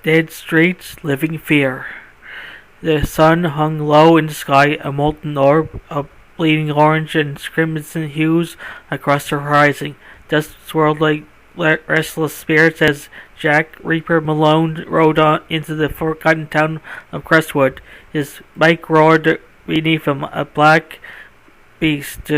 dead streets, living fear. The sun hung low in the sky, a molten orb of bleeding orange and crimson hues across the horizon. Dust swirled like restless spirits as Jack Reaper Malone rode on into the forgotten town of Crestwood. His bike roared beneath him, a black beast,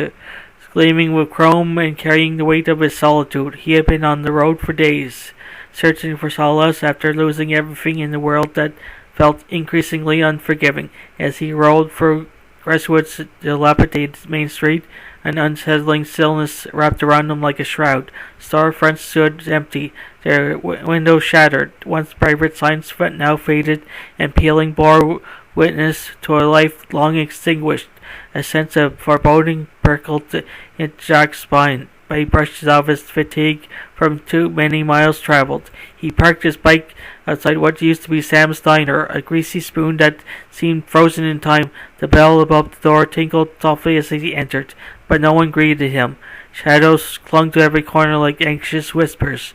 gleaming with chrome and carrying the weight of his solitude. He had been on the road for days, searching for solace after losing everything in the world that felt increasingly unforgiving. As he rolled through Crestwood's dilapidated main street, an unsettling stillness wrapped around him like a shroud. Storefronts stood empty, their windows shattered. Once private signs now faded, and peeling bore witness to a life long extinguished. A sense of foreboding prickled in Jack's spine. But he brushed off his fatigue from too many miles traveled. He parked his bike outside what used to be Sam's Diner, a greasy spoon that seemed frozen in time. The bell above the door tinkled softly as he entered, but no one greeted him. Shadows clung to every corner like anxious whispers.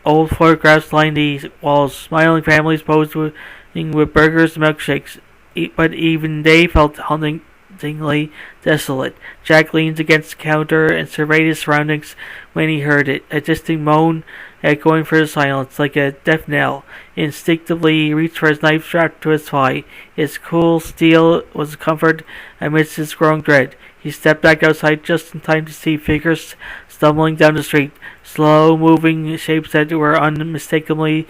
Old photographs lined the walls, smiling families posed with burgers and milkshakes, but even they felt hauntingly desolate. Jack leaned against the counter and surveyed his surroundings when he heard it, a distant moan echoing through the silence like a death knell. Instinctively he reached for his knife strapped to his thigh. Its cool steel was a comfort amidst his growing dread. He stepped back outside just in time to see figures stumbling down the street, slow-moving shapes that were unmistakably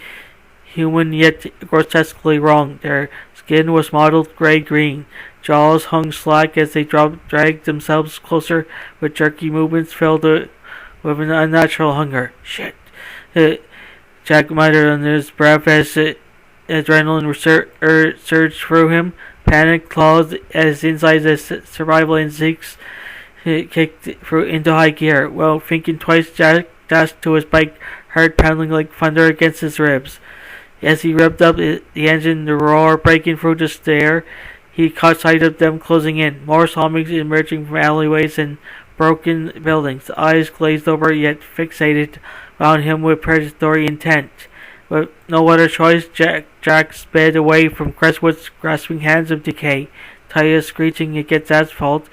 human yet grotesquely wrong. Their skin was mottled gray-green. Jaws hung slack as they dragged themselves closer with jerky movements filled with an unnatural hunger. Shit. Jack muttered under his breath as adrenaline surged through him. Panic clawed at his insides as survival instincts kicked through into high gear. Well, thinking twice, Jack dashed to his bike, heart pounding like thunder against his ribs. As he revved up the engine, the roar breaking through the air, he caught sight of them closing in. More zombies emerging from alleyways and broken buildings, eyes glazed over yet fixated on him with predatory intent. With no other choice, Jack sped away from Crestwood's grasping hands of decay, tires screeching against asphalt,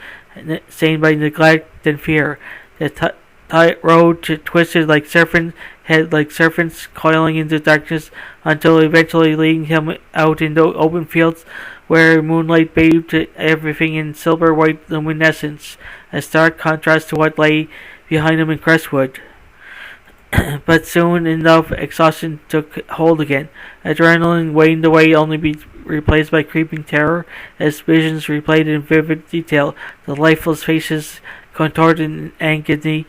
stained by neglect and fear. The tight road twisted like serpents coiling into darkness until eventually leading him out into open fields where moonlight bathed everything in silver-white luminescence, a stark contrast to what lay behind him in Crestwood. But soon enough, exhaustion took hold again. Adrenaline waned away, only be replaced by creeping terror, as visions replayed in vivid detail, the lifeless faces contorted in agony,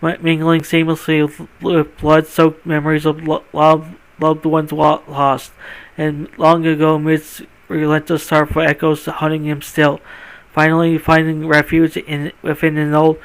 mingling seamlessly with blood-soaked memories of loved ones lost, and long ago amidst relentless sorrowful echoes haunting him still. Finally finding refuge within an old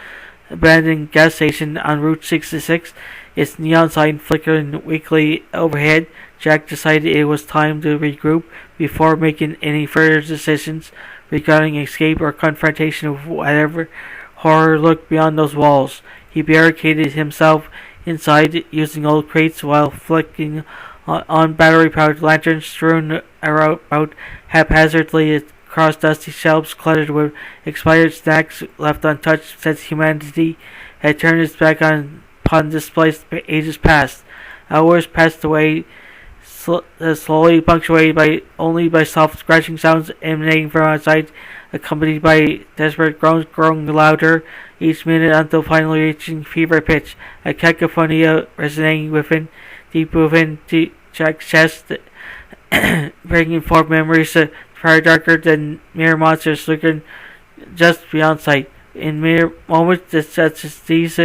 abandoned gas station on Route 66, its neon sign flickering weakly overhead, Jack decided it was time to regroup before making any further decisions regarding escape or confrontation with whatever horror lurked beyond those walls. He barricaded himself inside using old crates while flicking on battery-powered lanterns strewn about haphazardly across dusty shelves cluttered with expired snacks left untouched since humanity had turned its back upon displaced ages past. Hours passed away, slowly punctuated only by soft scratching sounds emanating from outside, accompanied by desperate groans growing louder each minute until finally reaching fever pitch, a cacophony resonating deep within Jack's chest, bringing forth memories far darker than mere monsters lurking just beyond sight. In mere moments such as these,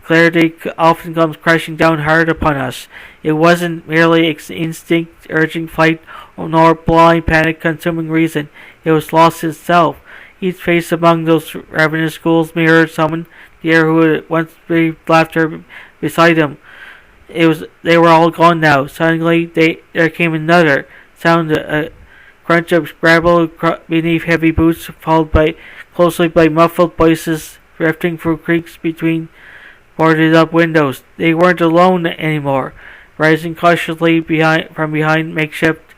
clarity often comes crashing down hard upon us. It wasn't merely instinct urging flight, nor blind panic consuming reason. It was lost itself. Each face among those ravenous ghouls mirrored someone dear who had once breathed laughter beside him. They were all gone now. Suddenly there came another sound, a crunch of gravel beneath heavy boots, followed closely by muffled voices drifting through creaks between boarded up windows. They weren't alone anymore. rising cautiously from behind makeshift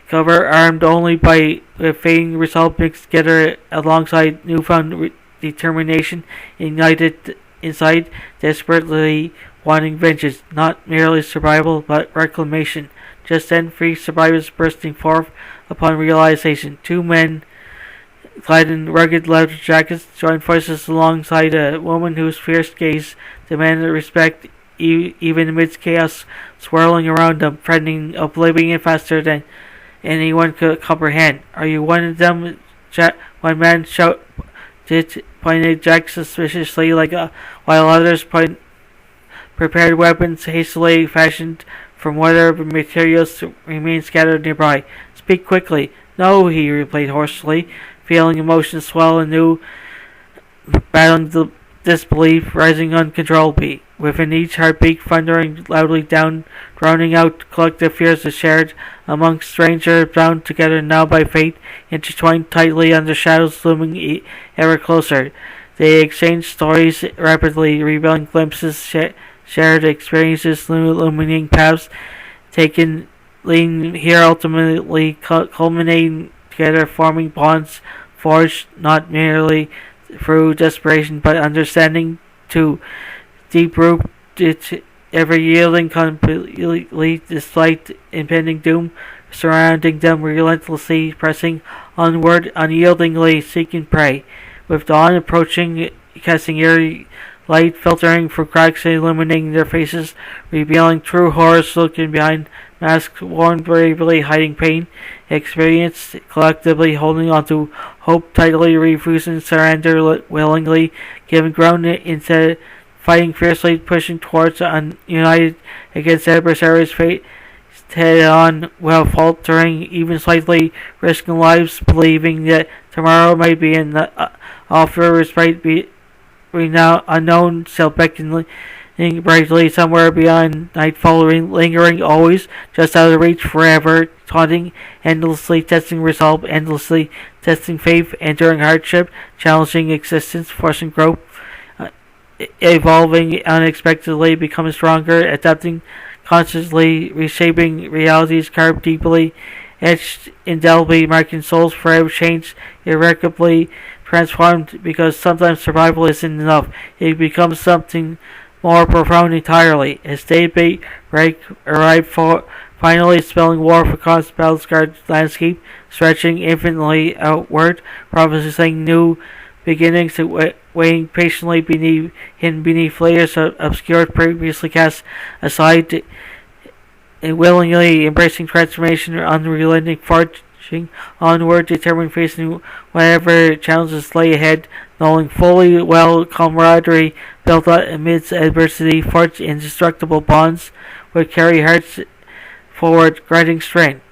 cover, armed only by a fading resolve mixed together alongside newfound determination ignited inside, desperately wanting vengeance, not merely survival but reclamation. Just then, three survivors bursting forth upon realization. Two men clad in rugged leather jackets joined forces alongside a woman whose fierce gaze demanded respect even amidst chaos swirling around them, threatening oblivion faster than anyone could comprehend. Are you one of them? One man pointed Jack suspiciously, while others prepared weapons hastily fashioned from whatever materials remained scattered nearby. Speak quickly. No, he replied hoarsely, feeling emotions swell anew, battling the disbelief rising uncontrollably. Within each heartbeat thundering loudly down, drowning out collective fears shared amongst strangers bound together now by fate, intertwined tightly under shadows looming ever closer. They exchanged stories rapidly, revealing glimpses, shared experiences, illuminating paths taken leading here, ultimately culminating together, forming bonds forged not merely through desperation but understanding too. Deep rooted, ever yielding completely despite impending doom surrounding them, relentlessly pressing onward, unyieldingly seeking prey. With dawn approaching, casting eerie light filtering through cracks and illuminating their faces, revealing true horrors lurking behind masks worn bravely, hiding pain, experienced collectively, holding on to hope tightly, refusing surrender willingly, giving ground instead, fighting fiercely, pushing towards united against adversaries' fate head on, while faltering even slightly, risking lives, believing that tomorrow might be an offer respite we now unknown, still beckoning brightly somewhere beyond nightfall, lingering always just out of reach forever, taunting, endlessly testing resolve, endlessly testing faith, enduring hardship, challenging existence, forcing growth, evolving unexpectedly, becoming stronger, adapting consciously, reshaping realities carved deeply, etched indelibly, marking souls forever changed, irreparably transformed, because sometimes survival isn't enough. It becomes something more profound entirely. As daybreak arrived, finally spelling war across the battle-scarred landscape, stretching infinitely outward, prophesying new beginnings, waiting patiently hidden beneath layers of obscured, previously cast aside, and willingly embracing transformation, unrelenting, forging onward, determined facing whatever challenges lay ahead, knowing fully well camaraderie built up amidst adversity, forged indestructible bonds would carry hearts forward, granting strength.